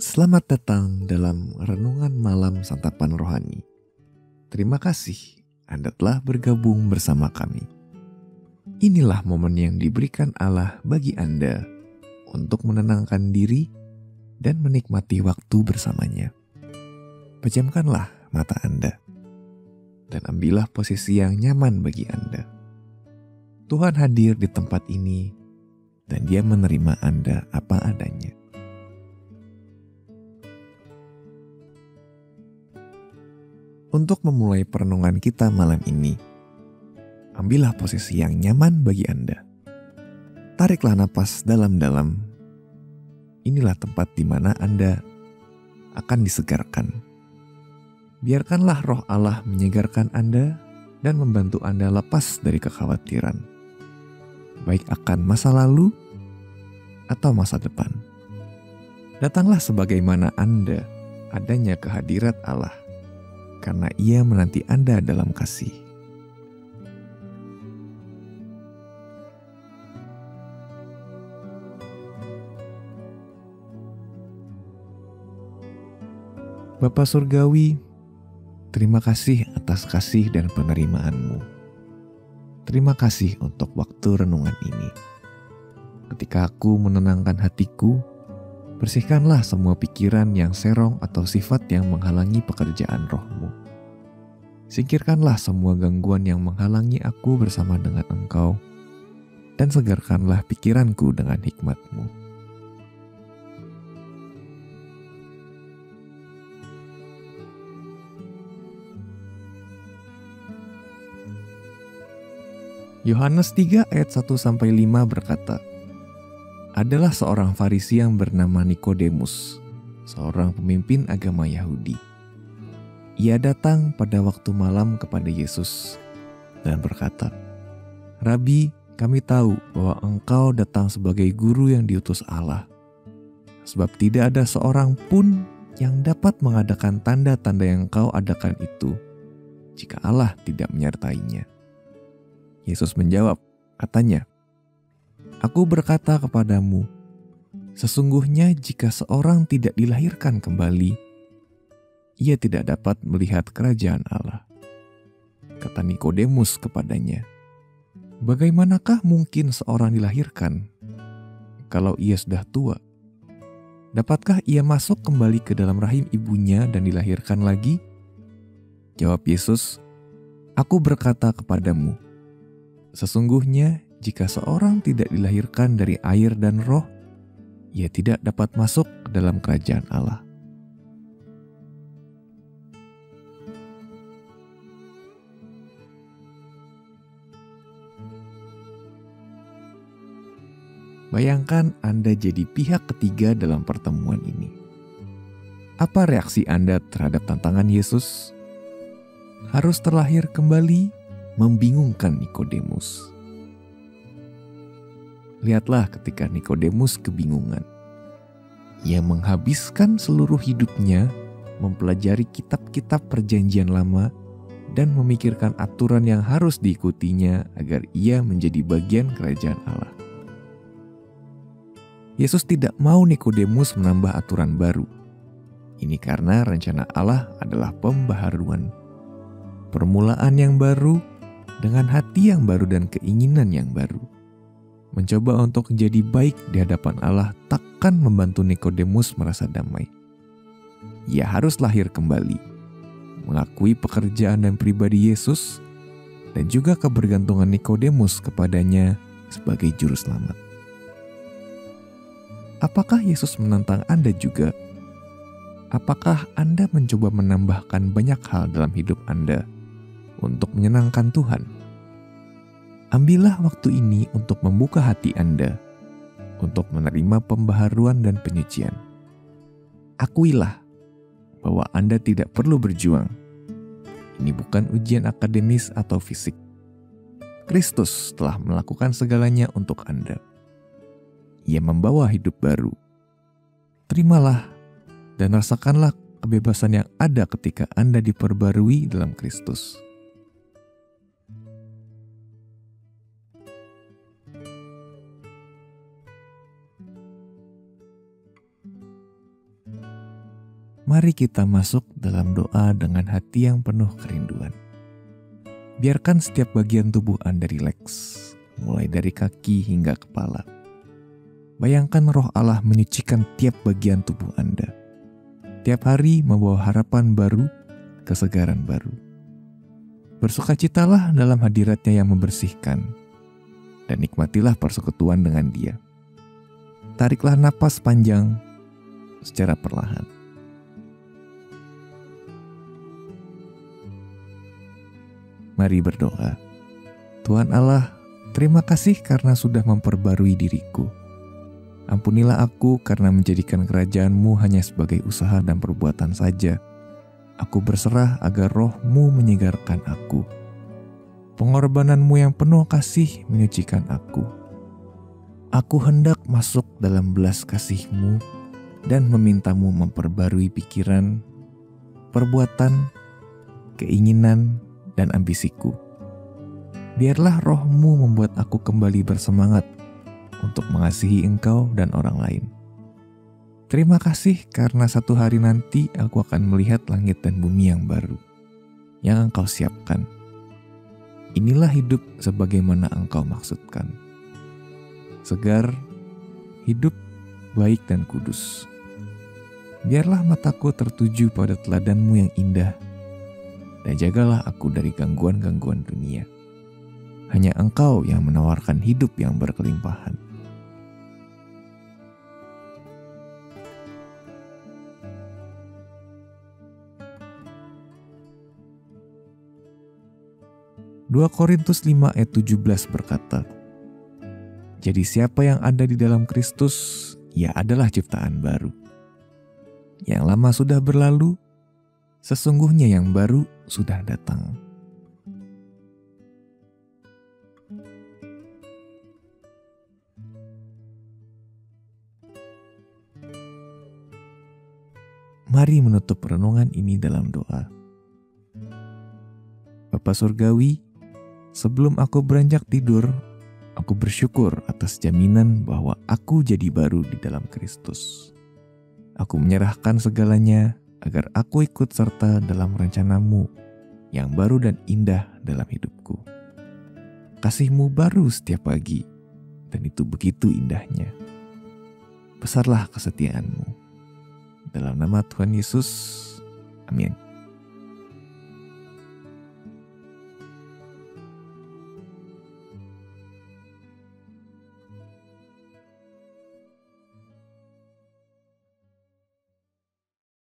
Selamat datang dalam Renungan Malam Santapan Rohani. Terima kasih Anda telah bergabung bersama kami. Inilah momen yang diberikan Allah bagi Anda untuk menenangkan diri dan menikmati waktu bersamanya. Pejamkanlah mata Anda dan ambillah posisi yang nyaman bagi Anda. Tuhan hadir di tempat ini dan Dia menerima Anda apa adanya. Untuk memulai perenungan kita malam ini, ambillah posisi yang nyaman bagi Anda. Tariklah napas dalam-dalam. Inilah tempat di mana Anda akan disegarkan. Biarkanlah roh Allah menyegarkan Anda dan membantu Anda lepas dari kekhawatiran, baik akan masa lalu atau masa depan. Datanglah sebagaimana Anda adanya kehadirat Allah, karena Ia menanti Anda dalam kasih. Bapa Surgawi, terima kasih atas kasih dan penerimaan-Mu. Terima kasih untuk waktu renungan ini. Ketika aku menenangkan hatiku, bersihkanlah semua pikiran yang serong atau sifat yang menghalangi pekerjaan roh-Mu. Singkirkanlah semua gangguan yang menghalangi aku bersama dengan Engkau, dan segarkanlah pikiranku dengan hikmat-Mu. Yohanes 3 ayat 1-5 berkata, adalah seorang Farisi yang bernama Nikodemus, seorang pemimpin agama Yahudi. Ia datang pada waktu malam kepada Yesus dan berkata, "Rabi, kami tahu bahwa Engkau datang sebagai guru yang diutus Allah, sebab tidak ada seorang pun yang dapat mengadakan tanda-tanda yang Engkau adakan itu jika Allah tidak menyertainya." Yesus menjawab, katanya, "Aku berkata kepadamu, sesungguhnya jika seorang tidak dilahirkan kembali, ia tidak dapat melihat kerajaan Allah." Kata Nikodemus kepadanya, "Bagaimanakah mungkin seorang dilahirkan kalau ia sudah tua? Dapatkah ia masuk kembali ke dalam rahim ibunya dan dilahirkan lagi?" Jawab Yesus, "Aku berkata kepadamu, sesungguhnya jika seorang tidak dilahirkan dari air dan roh, ia tidak dapat masuk ke dalam kerajaan Allah." Bayangkan Anda jadi pihak ketiga dalam pertemuan ini. Apa reaksi Anda terhadap tantangan Yesus? Harus terlahir kembali membingungkan Nikodemus. Lihatlah ketika Nikodemus kebingungan. Ia menghabiskan seluruh hidupnya mempelajari kitab-kitab perjanjian lama dan memikirkan aturan yang harus diikutinya agar ia menjadi bagian kerajaan Allah. Yesus tidak mau Nikodemus menambah aturan baru. Ini karena rencana Allah adalah pembaharuan, permulaan yang baru dengan hati yang baru dan keinginan yang baru. Mencoba untuk menjadi baik di hadapan Allah takkan membantu Nikodemus merasa damai. Ia harus lahir kembali, mengakui pekerjaan dan pribadi Yesus, dan juga kebergantungan Nikodemus kepadanya sebagai juru selamat. Apakah Yesus menantang Anda juga? Apakah Anda mencoba menambahkan banyak hal dalam hidup Anda untuk menyenangkan Tuhan? Ambillah waktu ini untuk membuka hati Anda, untuk menerima pembaharuan dan penyucian. Akuilah bahwa Anda tidak perlu berjuang. Ini bukan ujian akademis atau fisik. Kristus telah melakukan segalanya untuk Anda. Ia membawa hidup baru. Terimalah dan rasakanlah kebebasan yang ada ketika Anda diperbarui dalam Kristus. Mari kita masuk dalam doa dengan hati yang penuh kerinduan. Biarkan setiap bagian tubuh Anda rileks, mulai dari kaki hingga kepala. Bayangkan Roh Allah menyucikan tiap bagian tubuh Anda. Tiap hari membawa harapan baru, kesegaran baru. Bersukacitalah dalam hadiratnya yang membersihkan, dan nikmatilah persekutuan dengan Dia. Tariklah napas panjang secara perlahan. Mari berdoa. Tuhan Allah, terima kasih karena sudah memperbarui diriku. Ampunilah aku karena menjadikan kerajaan-Mu hanya sebagai usaha dan perbuatan saja. Aku berserah agar Roh-Mu menyegarkan aku. Pengorbanan-Mu yang penuh kasih menyucikan aku. Aku hendak masuk dalam belas kasih-Mu dan meminta-Mu memperbarui pikiran, perbuatan, keinginan, dan ambisiku. Biarlah Roh-Mu membuat aku kembali bersemangat untuk mengasihi Engkau dan orang lain. Terima kasih karena satu hari nanti aku akan melihat langit dan bumi yang baru, yang Engkau siapkan. Inilah hidup sebagaimana Engkau maksudkan. Segar, hidup, baik dan kudus. Biarlah mataku tertuju pada teladan-Mu yang indah, dan jagalah aku dari gangguan-gangguan dunia. Hanya Engkau yang menawarkan hidup yang berkelimpahan. Dua Korintus 5 ayat 17 berkata, jadi siapa yang ada di dalam Kristus, ia adalah ciptaan baru. Yang lama sudah berlalu, sesungguhnya yang baru sudah datang. Mari menutup renungan ini dalam doa. Bapa Surgawi, sebelum aku beranjak tidur, aku bersyukur atas jaminan bahwa aku jadi baru di dalam Kristus. Aku menyerahkan segalanya agar aku ikut serta dalam rencana-Mu yang baru dan indah dalam hidupku. Kasih-Mu baru setiap pagi, dan itu begitu indahnya. Besarlah kesetiaan-Mu. Dalam nama Tuhan Yesus, amin.